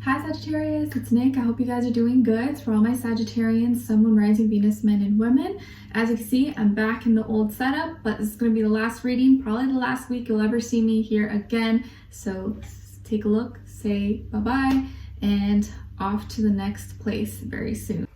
Hi Sagittarius, it's Nick. I hope you guys are doing good. It's for all my Sagittarians, Sun, Moon, Rising, Venus, men, and women. As you can see, I'm back in the old setup, but this is going to be the last reading, probably the last week you'll ever see me here again. So take a look, say bye-bye, and off to the next place very soon.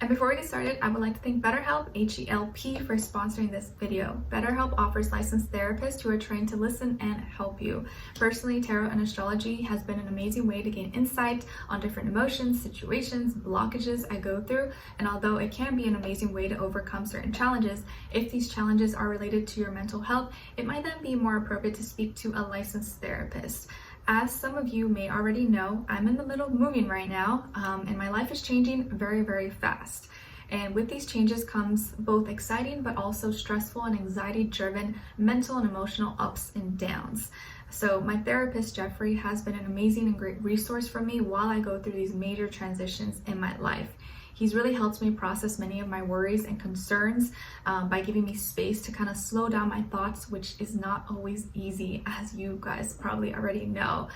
And before we get started, I would like to thank BetterHelp, H-E-L-P, for sponsoring this video. BetterHelp offers licensed therapists who are trained to listen and help you. Personally, tarot and astrology has been an amazing way to gain insight on different emotions, situations, blockages I go through, and although it can be an amazing way to overcome certain challenges, if these challenges are related to your mental health, it might then be more appropriate to speak to a licensed therapist. As some of you may already know, I'm in the middle of moving right now, and my life is changing very, very fast. And with these changes comes both exciting but also stressful and anxiety-driven mental and emotional ups and downs. So my therapist, Jeffrey, has been an amazing and great resource for me while I go through these major transitions in my life. He's really helped me process many of my worries and concerns by giving me space to kind of slow down my thoughts, which is not always easy, as you guys probably already know.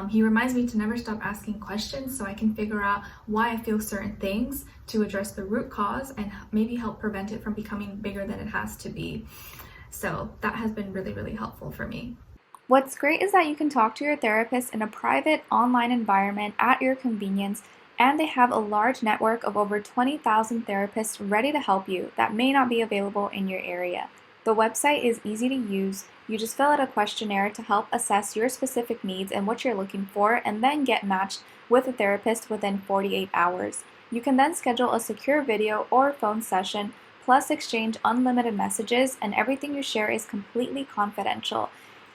He reminds me to never stop asking questions so I can figure out why I feel certain things to address the root cause and maybe help prevent it from becoming bigger than it has to be. So that has been really, really helpful for me. What's great is that you can talk to your therapist in a private online environment at your convenience, and they have a large network of over 20,000 therapists ready to help you that may not be available in your area. The website is easy to use. You just fill out a questionnaire to help assess your specific needs and what you're looking for, and then get matched with a therapist within 48 hours. You can then schedule a secure video or phone session, plus exchange unlimited messages, and everything you share is completely confidential.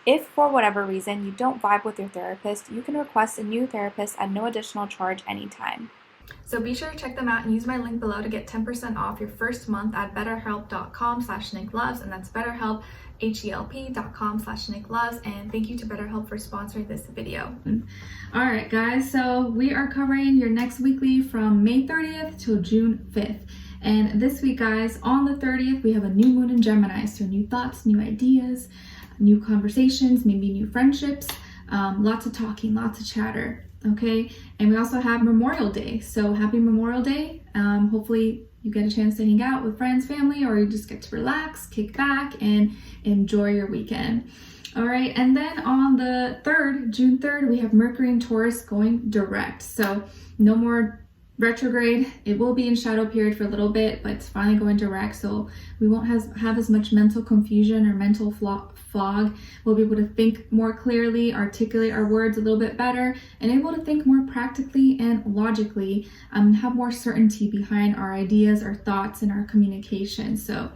If for whatever reason you don't vibe with your therapist, you can request a new therapist at no additional charge anytime. So be sure to check them out and use my link below to get 10% off your first month at betterhelp.com/Nicloves, and that's BetterHelp, HELP.com/Nicloves. And thank you to BetterHelp for sponsoring this video. All right, guys, so we are covering your next weekly from May 30th till June 5th. And this week, guys, on the 30th, we have a new moon in Gemini. So new thoughts, new ideas, new conversations, maybe new friendships, lots of talking, lots of chatter, okay? And we also have Memorial Day, so happy Memorial Day. Hopefully you get a chance to hang out with friends, family, or you just get to relax, kick back, and enjoy your weekend. All right, and then on the 3rd, June 3rd, we have Mercury in Taurus going direct. So no more retrograde. It will be in shadow period for a little bit, but it's finally going direct, so we won't have as much mental confusion or mental fog. We'll be able to think more clearly, articulate our words a little bit better, and able to think more practically and logically, have more certainty behind our ideas, our thoughts, and our communication. So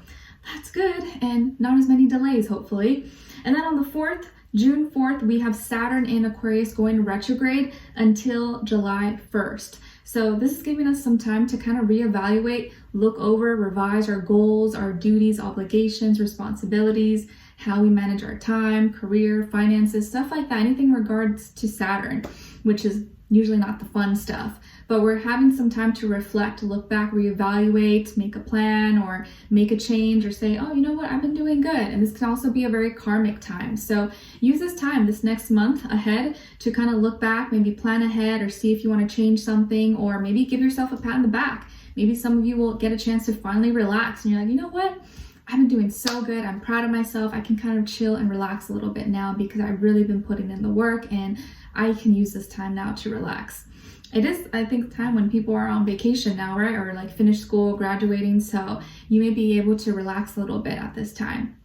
that's good, and not as many delays, hopefully. And then on the 4th, June 4th, we have Saturn in Aquarius going retrograde until July 1st. So this is giving us some time to kind of reevaluate, look over, revise our goals, our duties, obligations, responsibilities, how we manage our time, career, finances, stuff like that, anything in regards to Saturn, which is usually not the fun stuff. But we're having some time to reflect, look back, reevaluate, make a plan, or make a change, or say, oh, you know what, I've been doing good. And this can also be a very karmic time. So use this time, this next month ahead, to kind of look back, maybe plan ahead, or see if you want to change something, or maybe give yourself a pat on the back. Maybe some of you will get a chance to finally relax, and you're like, you know what? I've been doing so good. I'm proud of myself. I can kind of chill and relax a little bit now because I've really been putting in the work, and I can use this time now to relax. It is, I think, time when people are on vacation now, right? Or like finished school, graduating. So you may be able to relax a little bit at this time.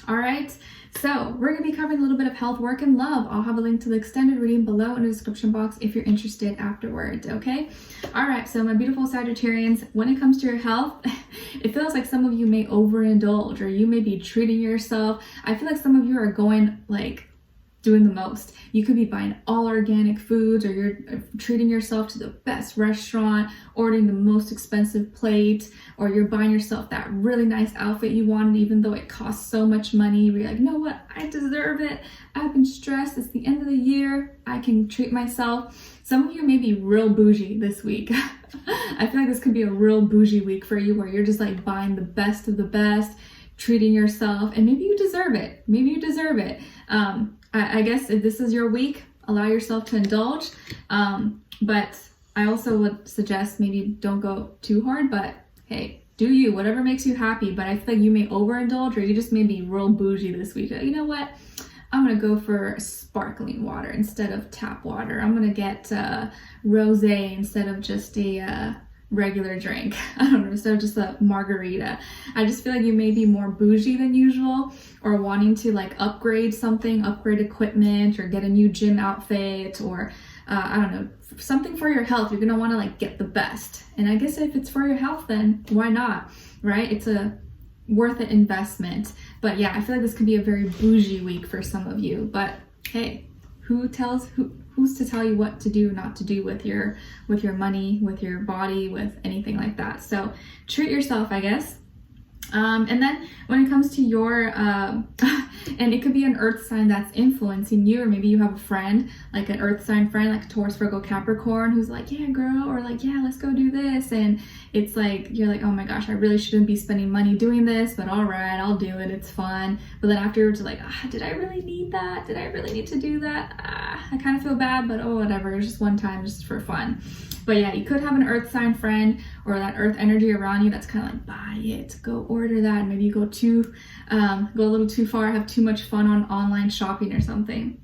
All right. So we're going to be covering a little bit of health, work, and love. I'll have a link to the extended reading below in the description box if you're interested afterwards, okay? All right, so my beautiful Sagittarians, when it comes to your health, it feels like some of you may overindulge, or you may be treating yourself. I feel like some of you are going like doing the most. You could be buying all organic foods, or you're treating yourself to the best restaurant, ordering the most expensive plate, or you're buying yourself that really nice outfit you wanted even though it costs so much money. You're like, you know what, I deserve it. I've been stressed. It's the end of the year. I can treat myself. Some of you may be real bougie this week. I feel like this could be a real bougie week for you, where you're just like buying the best of the best, treating yourself, and maybe you deserve it. Maybe you deserve it. I guess if this is your week, allow yourself to indulge. But I also would suggest maybe don't go too hard, but hey, do you, whatever makes you happy. But I feel like you may overindulge, or you just may be real bougie this week. You know what? I'm gonna go for sparkling water instead of tap water. I'm gonna get rosé instead of just a regular drink. I don't know, instead of just a margarita. I just feel like you may be more bougie than usual, or wanting to like upgrade something, upgrade equipment, or get a new gym outfit, or I don't know, something for your health. You're gonna want to like get the best. And I guess if it's for your health, then why not, right? It's a worth it investment. But yeah, I feel like this could be a very bougie week for some of you. But hey, who's to tell you what to do, not to do with your money, with your body, with anything like that? So treat yourself, I guess. And then when it comes to your, and it could be an earth sign that's influencing you, or maybe you have a friend, like an earth sign friend, like Taurus, Virgo, Capricorn, who's like, yeah, girl, or like, yeah, let's go do this. And it's like, you're like, oh my gosh, I really shouldn't be spending money doing this, but all right, I'll do it. It's fun. But then afterwards, you're like, did I really need that? Did I really need to do that? I kind of feel bad, but oh, whatever. It's just one time, just for fun. But yeah, you could have an earth sign friend or that earth energy around you that's kind of like, buy it, go order that. Maybe you go a little too far, have too much fun on online shopping or something.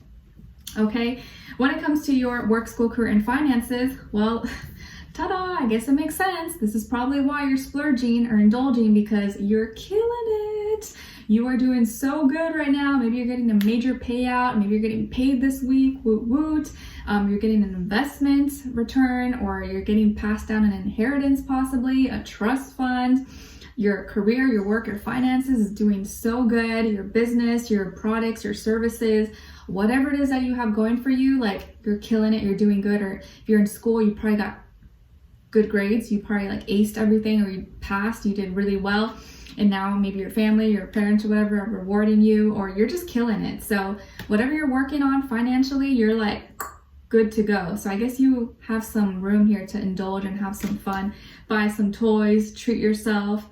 Okay, when it comes to your work, school, career, and finances, well, ta-da, I guess it makes sense. This is probably why you're splurging or indulging, because you're killing it. You are doing so good right now. Maybe you're getting a major payout. Maybe you're getting paid this week. Woot woot. You're getting an investment return, or you're getting passed down an inheritance, possibly a trust fund. Your career, your work, your finances is doing so good. Your business, your products, your services, whatever it is that you have going for you, like you're killing it. You're doing good. Or if you're in school, you probably got good grades. You probably like aced everything, or you passed. You did really well. And now maybe your family, your parents, or whatever are rewarding you, or you're just killing it. So whatever you're working on financially, you're like good to go. So I guess you have some room here to indulge and have some fun, buy some toys, treat yourself,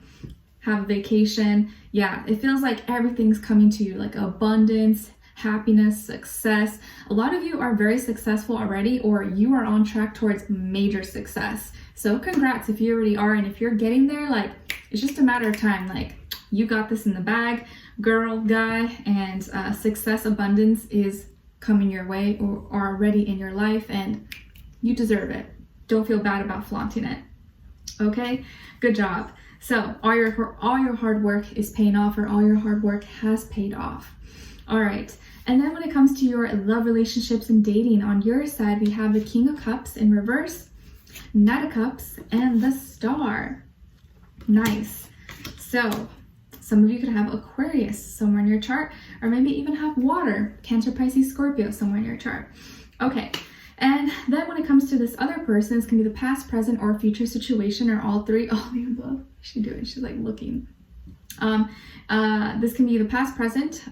have a vacation. Yeah, it feels like everything's coming to you, like abundance, happiness, success. A lot of you are very successful already, or you are on track towards major success. So congrats if you already are. And if you're getting there, like, it's just a matter of time. Like, you got this in the bag, girl, guy, and success, abundance is coming your way, or already in your life, and you deserve it. Don't feel bad about flaunting it. Okay, good job. So all your hard work is paying off, or all your hard work has paid off. All right. And then when it comes to your love, relationships, and dating, on your side, we have the King of Cups in reverse, Knight of Cups, and the Star. Nice. So some of you could have Aquarius somewhere in your chart, or maybe even have water, Cancer, Pisces, Scorpio somewhere in your chart. Okay. And then when it comes to this other person, it's going to be the past, present, or future situation, or all three, all the above. What's she doing? She's like looking. This can be the past, present,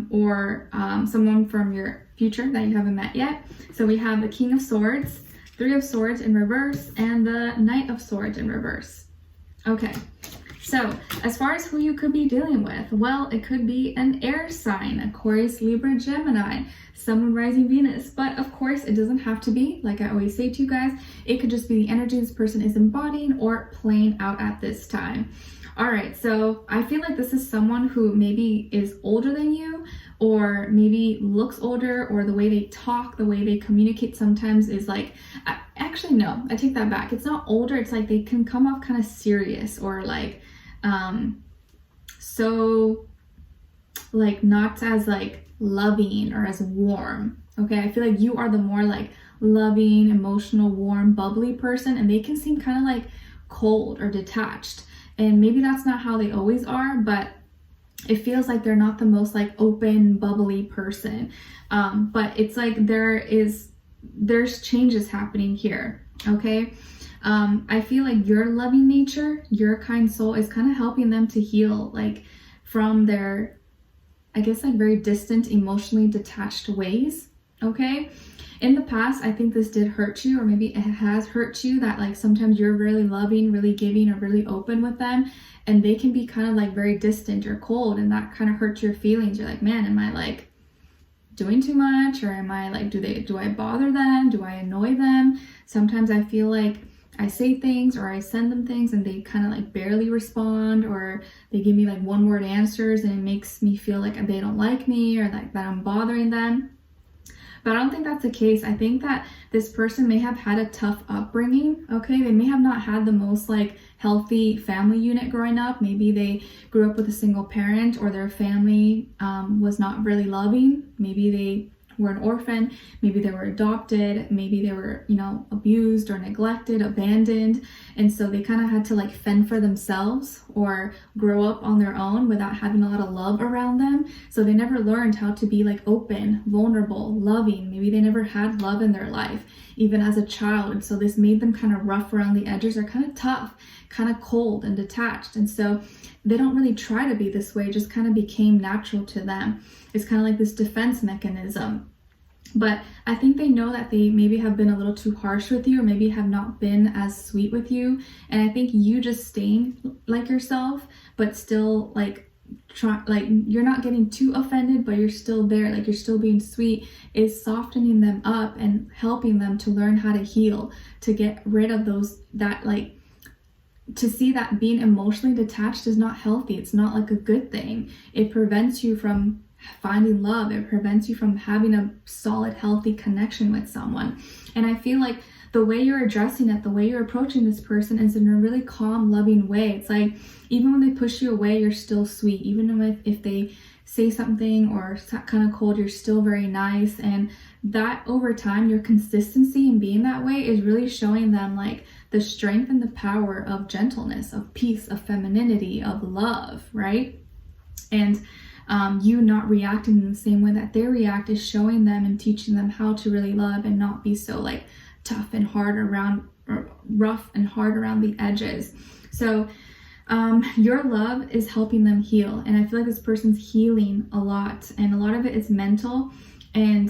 or someone from your future that you haven't met yet. So we have the King of Swords, Three of Swords in reverse, and the Knight of Swords in reverse. Okay, so as far as who you could be dealing with, well, it could be an air sign, Aquarius, Libra, Gemini, Sun, Moon, Rising, Venus. But of course, it doesn't have to be. Like I always say to you guys, it could just be the energy this person is embodying or playing out at this time. All right, so I feel like this is someone who maybe is older than you, or maybe looks older, or the way they talk, the way they communicate sometimes is like, actually, no, I take that back. It's not older. It's like they can come off kind of serious, or like, so like not as like loving or as warm. Okay, I feel like you are the more like loving, emotional, warm, bubbly person, and they can seem kind of like cold or detached. And maybe that's not how they always are, but it feels like they're not the most like open, bubbly person. But it's like there's changes happening here, okay? I feel like your loving nature, your kind soul is kind of helping them to heal like from their, I guess, like very distant, emotionally detached ways, okay? In the past, I think this did hurt you, or maybe it has hurt you, that like sometimes you're really loving, really giving, or really open with them, and they can be kind of like very distant or cold, and that kind of hurts your feelings. You're like, man, am I like doing too much, or am I like, do I bother them? Do I annoy them? Sometimes I feel like I say things or I send them things and they kind of like barely respond, or they give me like one word answers and it makes me feel like they don't like me, or like that I'm bothering them. But I don't think that's the case. I think that this person may have had a tough upbringing, okay? They may have not had the most like healthy family unit growing up. Maybe they grew up with a single parent, or their family was not really loving. Maybe they were an orphan, maybe they were adopted, maybe they were, abused or neglected, abandoned. And so they kind of had to like fend for themselves or grow up on their own without having a lot of love around them. So they never learned how to be like open, vulnerable, loving. Maybe they never had love in their life, even as a child. And so this made them kind of rough around the edges, or kind of tough, kind of cold and detached. And so they don't really try to be this way, it just kind of became natural to them. It's kind of like this defense mechanism. But I think they know that they maybe have been a little too harsh with you, or maybe have not been as sweet with you. And I think you just staying like yourself, but still like you're not getting too offended, but you're still there, like you're still being sweet, is softening them up and helping them to learn how to heal, to get rid of to see that being emotionally detached is not healthy. It's not like a good thing. It prevents you from finding love. It prevents you from having a solid, healthy connection with someone. And I feel like the way you're addressing it, the way you're approaching this person is in a really calm, loving way. It's like, even when they push you away, you're still sweet. Even if they say something or kind of cold, you're still very nice. And that over time, your consistency in being that way is really showing them like the strength and the power of gentleness, of peace, of femininity, of love, right? And you not reacting in the same way that they react is showing them and teaching them how to really love and not be so like tough and hard around, or rough and hard around the edges. So your love is helping them heal. And I feel like this person's healing a lot, and a lot of it is mental and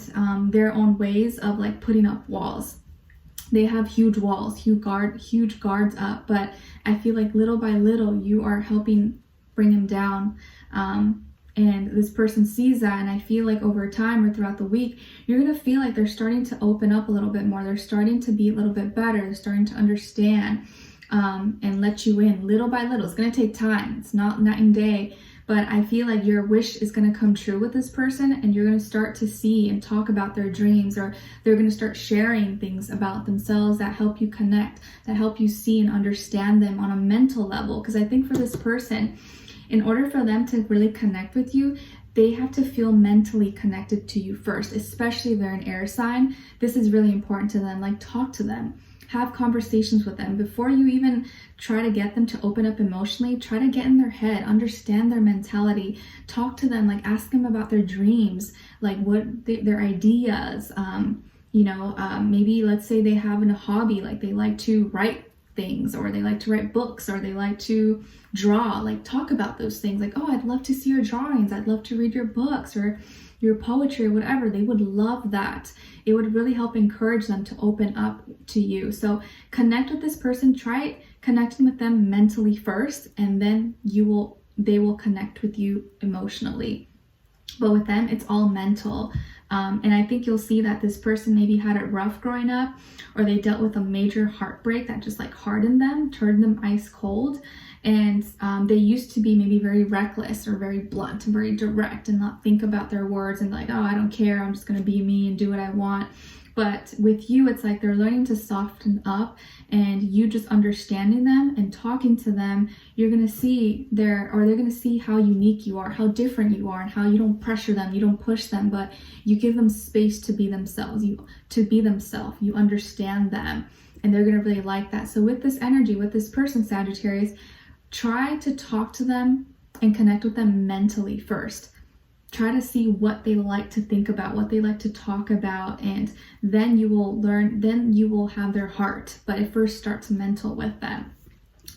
their own ways of like putting up walls. They have huge walls, huge guards up, but I feel like little by little you are helping bring them down. And this person sees that, and I feel like over time or throughout the week, you're going to feel like they're starting to open up a little bit more. They're starting to be a little bit better. They're starting to understand and let you in little by little. It's going to take time. It's not night and day, but I feel like your wish is going to come true with this person, and you're going to start to see and talk about their dreams, or they're going to start sharing things about themselves that help you connect, that help you see and understand them on a mental level. Because I think for this person, in order for them to really connect with you, they have to feel mentally connected to you first, especially if they're an air sign. This is really important to them. Like, talk to them, have conversations with them before you even try to get them to open up emotionally. Try to get in their head, understand their mentality, talk to them, like ask them about their dreams, like their ideas. Maybe let's say they have a hobby, like they like to write things, or they like to write books, or they like to draw. Like, talk about those things, like, oh, I'd love to see your drawings, I'd love to read your books or your poetry or whatever. They would love that. It would really help encourage them to open up to you. So connect with this person. Try connecting with them mentally first, and then they will connect with you emotionally. But with them, it's all mental. And I think you'll see that this person maybe had it rough growing up, or they dealt with a major heartbreak that just like hardened them, turned them ice cold. And they used to be maybe very reckless or very blunt and very direct, and not think about their words and like, oh, I don't care, I'm just going to be me and do what I want. But with you, it's like they're learning to soften up, and you just understanding them and talking to them, you're going to see they're going to see how unique you are, how different you are, and how you don't pressure them, you don't push them, but you give them space to be themselves, you understand them, and they're going to really like that. So with this energy, with this person, Sagittarius, try to talk to them and connect with them mentally first. Try to see what they like to think about, what they like to talk about, and then you will have their heart. But it first starts mental with them.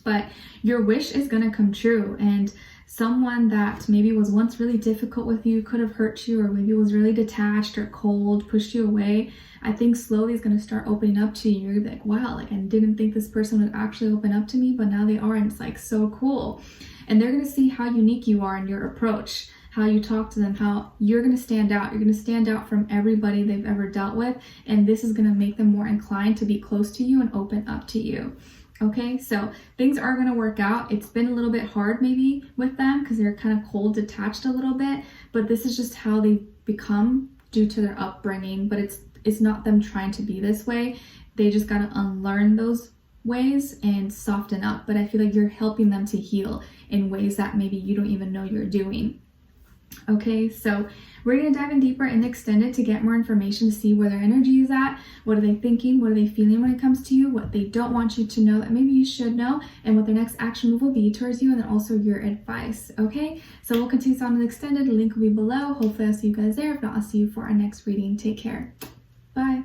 But your wish is going to come true, and someone that maybe was once really difficult with you, could have hurt you, or maybe was really detached or cold, pushed you away, I think slowly is going to start opening up to you. You're going to be like, wow, like I didn't think this person would actually open up to me, but now they are, and it's like so cool. And they're going to see how unique you are in your approach, how you talk to them, how you're going to stand out. You're going to stand out from everybody they've ever dealt with, and this is going to make them more inclined to be close to you and open up to you. Okay, so things are going to work out. It's been a little bit hard maybe with them because they're kind of cold, detached a little bit, but this is just how they've become due to their upbringing. But it's not them trying to be this way. They just got to unlearn those ways and soften up. But I feel like you're helping them to heal in ways that maybe you don't even know you're doing. Okay, so we're going to dive in deeper and extend it to get more information to see where their energy is at, what are they thinking, what are they feeling when it comes to you, what they don't want you to know that maybe you should know, and what their next action move will be towards you, and then also your advice. Okay, so we'll continue on an extended. The link will be below. Hopefully I'll see you guys there. If not, I'll see you for our next reading. Take care. Bye.